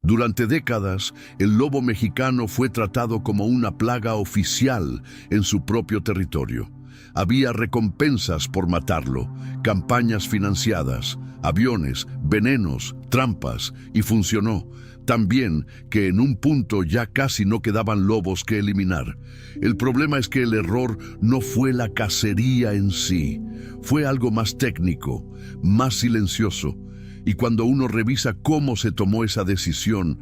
Durante décadas, el lobo mexicano fue tratado como una plaga oficial en su propio territorio. Había recompensas por matarlo, campañas financiadas, aviones, venenos, trampas, y funcionó. También que en un punto ya casi no quedaban lobos que eliminar. El problema es que el error no fue la cacería en sí, fue algo más técnico, más silencioso. Y cuando uno revisa cómo se tomó esa decisión,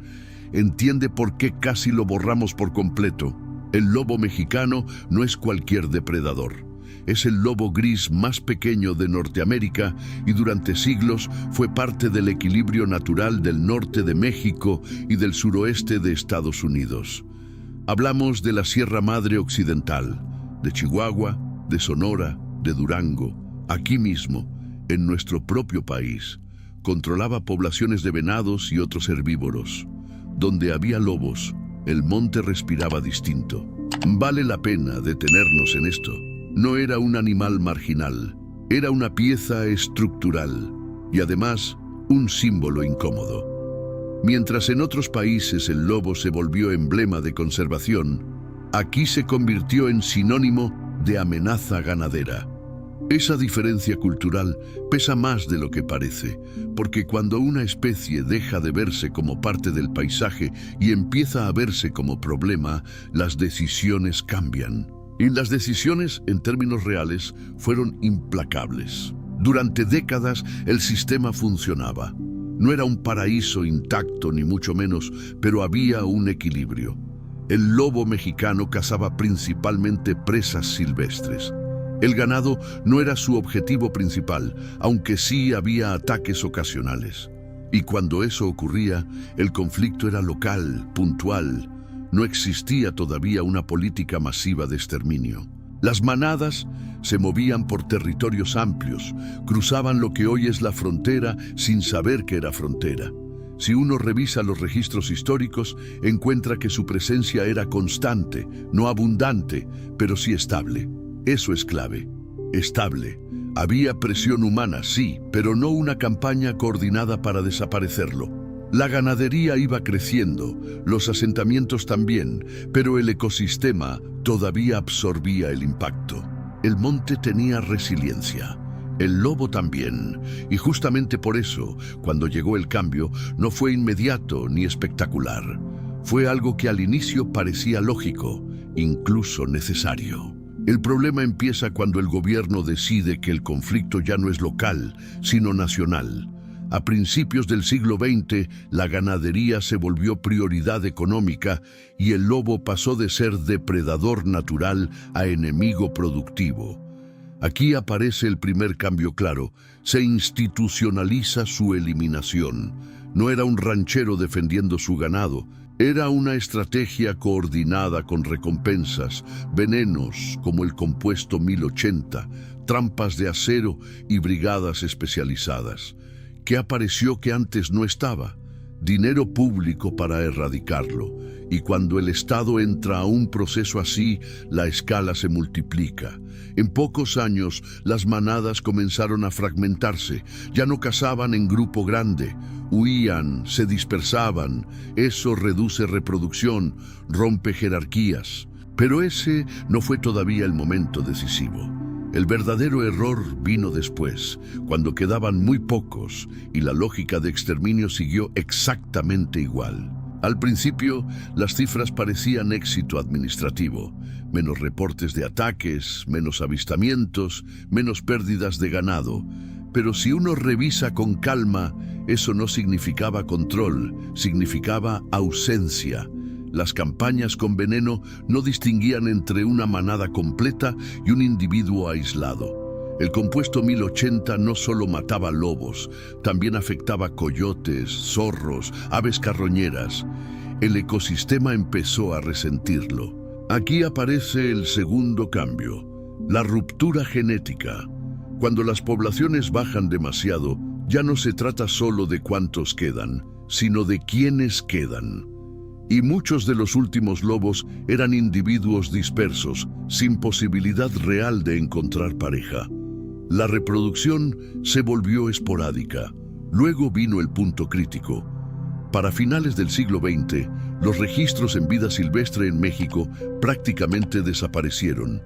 entiende por qué casi lo borramos por completo. El lobo mexicano no es cualquier depredador. Es el lobo gris más pequeño de Norteamérica y durante siglos fue parte del equilibrio natural del norte de México y del suroeste de Estados Unidos. Hablamos de la Sierra Madre Occidental, de Chihuahua, de Sonora, de Durango, aquí mismo, en nuestro propio país. Controlaba poblaciones de venados y otros herbívoros. Donde había lobos, el monte respiraba distinto. Vale la pena detenernos en esto. No era un animal marginal, era una pieza estructural y además un símbolo incómodo. Mientras en otros países el lobo se volvió emblema de conservación, aquí se convirtió en sinónimo de amenaza ganadera. Esa diferencia cultural pesa más de lo que parece, porque cuando una especie deja de verse como parte del paisaje y empieza a verse como problema, las decisiones cambian. Y las decisiones, en términos reales, fueron implacables. Durante décadas el sistema funcionaba. No era un paraíso intacto, ni mucho menos, pero había un equilibrio. El lobo mexicano cazaba principalmente presas silvestres. El ganado no era su objetivo principal, aunque sí había ataques ocasionales. Y cuando eso ocurría, el conflicto era local, puntual. No existía todavía una política masiva de exterminio. Las manadas se movían por territorios amplios, cruzaban lo que hoy es la frontera sin saber que era frontera. Si uno revisa los registros históricos, encuentra que su presencia era constante, no abundante, pero sí estable. Eso es clave. Estable. Había presión humana, sí, pero no una campaña coordinada para desaparecerlo. La ganadería iba creciendo, los asentamientos también, pero el ecosistema todavía absorbía el impacto. El monte tenía resiliencia. El lobo también, y justamente por eso, cuando llegó el cambio, no fue inmediato ni espectacular. Fue algo que al inicio parecía lógico, incluso necesario. El problema empieza cuando el gobierno decide que el conflicto ya no es local, sino nacional. A principios del siglo XX, la ganadería se volvió prioridad económica y el lobo pasó de ser depredador natural a enemigo productivo. Aquí aparece el primer cambio claro. Se institucionaliza su eliminación. No era un ranchero defendiendo su ganado. Era una estrategia coordinada con recompensas, venenos como el compuesto 1080, trampas de acero y brigadas especializadas. ¿Qué apareció que antes no estaba? Dinero público para erradicarlo. Y cuando el Estado entra a un proceso así, la escala se multiplica. En pocos años, las manadas comenzaron a fragmentarse. Ya no cazaban en grupo grande. Huían, se dispersaban. Eso reduce reproducción, rompe jerarquías. Pero ese no fue todavía el momento decisivo. El verdadero error vino después, cuando quedaban muy pocos y la lógica de exterminio siguió exactamente igual. Al principio, las cifras parecían éxito administrativo. Menos reportes de ataques, menos avistamientos, menos pérdidas de ganado. Pero si uno revisa con calma, eso no significaba control, significaba ausencia. Las campañas con veneno no distinguían entre una manada completa y un individuo aislado. El compuesto 1080 no solo mataba lobos, también afectaba coyotes, zorros, aves carroñeras. El ecosistema empezó a resentirlo. Aquí aparece el segundo cambio, la ruptura genética. Cuando las poblaciones bajan demasiado, ya no se trata solo de cuántos quedan, sino de quiénes quedan. Y muchos de los últimos lobos eran individuos dispersos, sin posibilidad real de encontrar pareja. La reproducción se volvió esporádica. Luego vino el punto crítico. Para finales del siglo XX, los registros en vida silvestre en México prácticamente desaparecieron.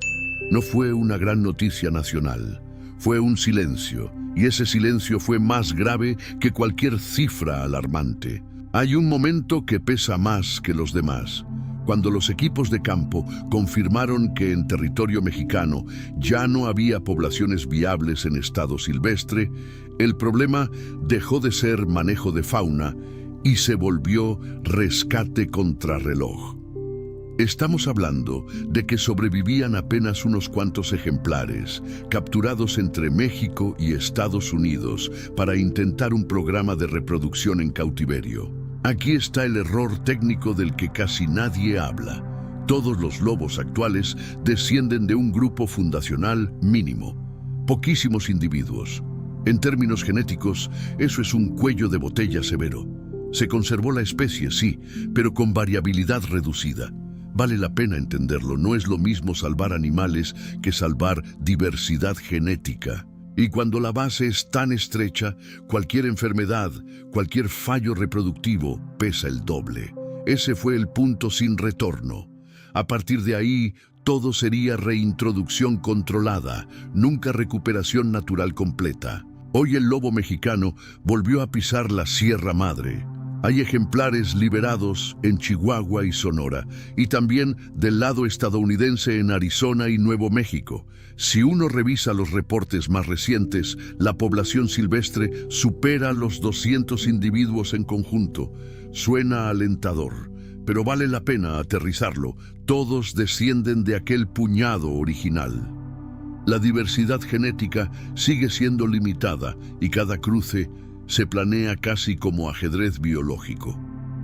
No fue una gran noticia nacional, fue un silencio, y ese silencio fue más grave que cualquier cifra alarmante. Hay un momento que pesa más que los demás, cuando los equipos de campo confirmaron que en territorio mexicano ya no había poblaciones viables en estado silvestre. El problema dejó de ser manejo de fauna y se volvió rescate contrarreloj. Estamos hablando de que sobrevivían apenas unos cuantos ejemplares, capturados entre México y Estados Unidos para intentar un programa de reproducción en cautiverio. Aquí está el error técnico del que casi nadie habla. Todos los lobos actuales descienden de un grupo fundacional mínimo, poquísimos individuos. En términos genéticos, eso es un cuello de botella severo. Se conservó la especie, sí, pero con variabilidad reducida. Vale la pena entenderlo, no es lo mismo salvar animales que salvar diversidad genética. Y cuando la base es tan estrecha, cualquier enfermedad, cualquier fallo reproductivo pesa el doble. Ese fue el punto sin retorno. A partir de ahí, todo sería reintroducción controlada, nunca recuperación natural completa. Hoy el lobo mexicano volvió a pisar la Sierra Madre. Hay ejemplares liberados en Chihuahua y Sonora, y también del lado estadounidense en Arizona y Nuevo México. Si uno revisa los reportes más recientes, la población silvestre supera los 200 individuos en conjunto. Suena alentador, pero vale la pena aterrizarlo. Todos descienden de aquel puñado original. La diversidad genética sigue siendo limitada y cada cruce se planea casi como ajedrez biológico.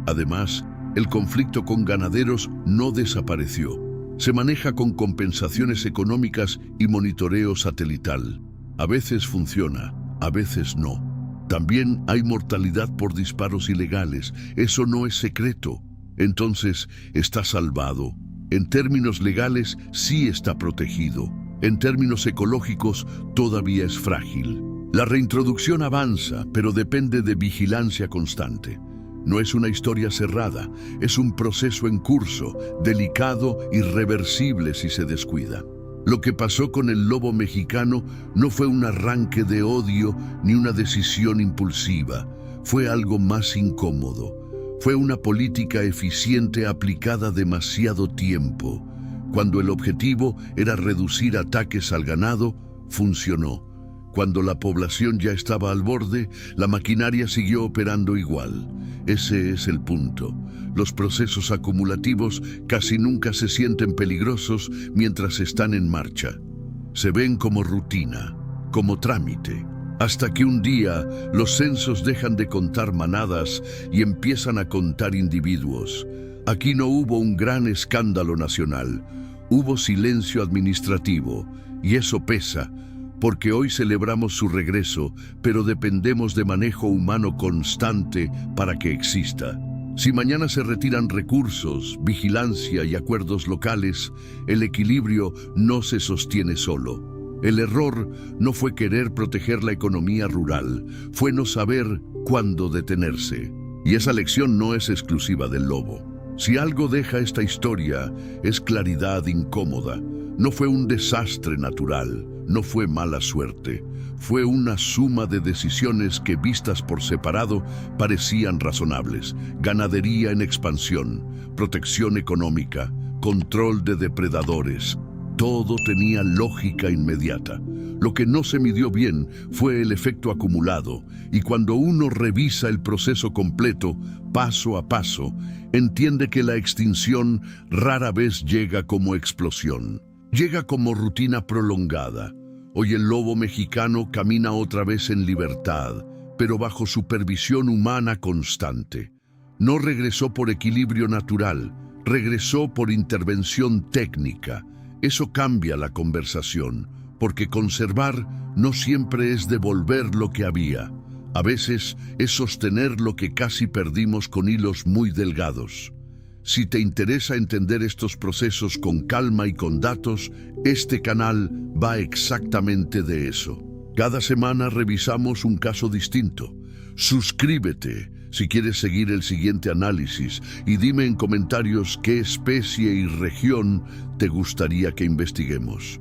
Además, el conflicto con ganaderos no desapareció. Se maneja con compensaciones económicas y monitoreo satelital. A veces funciona, a veces no. También hay mortalidad por disparos ilegales. Eso no es secreto. Entonces, está salvado. En términos legales, sí está protegido. En términos ecológicos, todavía es frágil. La reintroducción avanza, pero depende de vigilancia constante. No es una historia cerrada, es un proceso en curso, delicado, irreversible si se descuida. Lo que pasó con el lobo mexicano no fue un arranque de odio ni una decisión impulsiva. Fue algo más incómodo. Fue una política eficiente aplicada demasiado tiempo. Cuando el objetivo era reducir ataques al ganado, funcionó. Cuando la población ya estaba al borde, la maquinaria siguió operando igual. Ese es el punto. Los procesos acumulativos casi nunca se sienten peligrosos mientras están en marcha. Se ven como rutina, como trámite, hasta que un día los censos dejan de contar manadas y empiezan a contar individuos. Aquí no hubo un gran escándalo nacional, hubo silencio administrativo, y eso pesa, porque hoy celebramos su regreso, pero dependemos de manejo humano constante para que exista. Si mañana se retiran recursos, vigilancia y acuerdos locales, el equilibrio no se sostiene solo. El error no fue querer proteger la economía rural, fue no saber cuándo detenerse. Y esa lección no es exclusiva del lobo. Si algo deja esta historia, es claridad incómoda. No fue un desastre natural, no fue mala suerte. Fue una suma de decisiones que, vistas por separado, parecían razonables. Ganadería en expansión, protección económica, control de depredadores. Todo tenía lógica inmediata. Lo que no se midió bien fue el efecto acumulado, y cuando uno revisa el proceso completo, paso a paso, entiende que la extinción rara vez llega como explosión. Llega como rutina prolongada. Hoy el lobo mexicano camina otra vez en libertad, pero bajo supervisión humana constante. No regresó por equilibrio natural, regresó por intervención técnica. Eso cambia la conversación, porque conservar no siempre es devolver lo que había. A veces es sostener lo que casi perdimos con hilos muy delgados. Si te interesa entender estos procesos con calma y con datos, este canal va exactamente de eso. Cada semana revisamos un caso distinto. Suscríbete, Si quieres seguir el siguiente análisis y dime en comentarios qué especie y región te gustaría que investiguemos.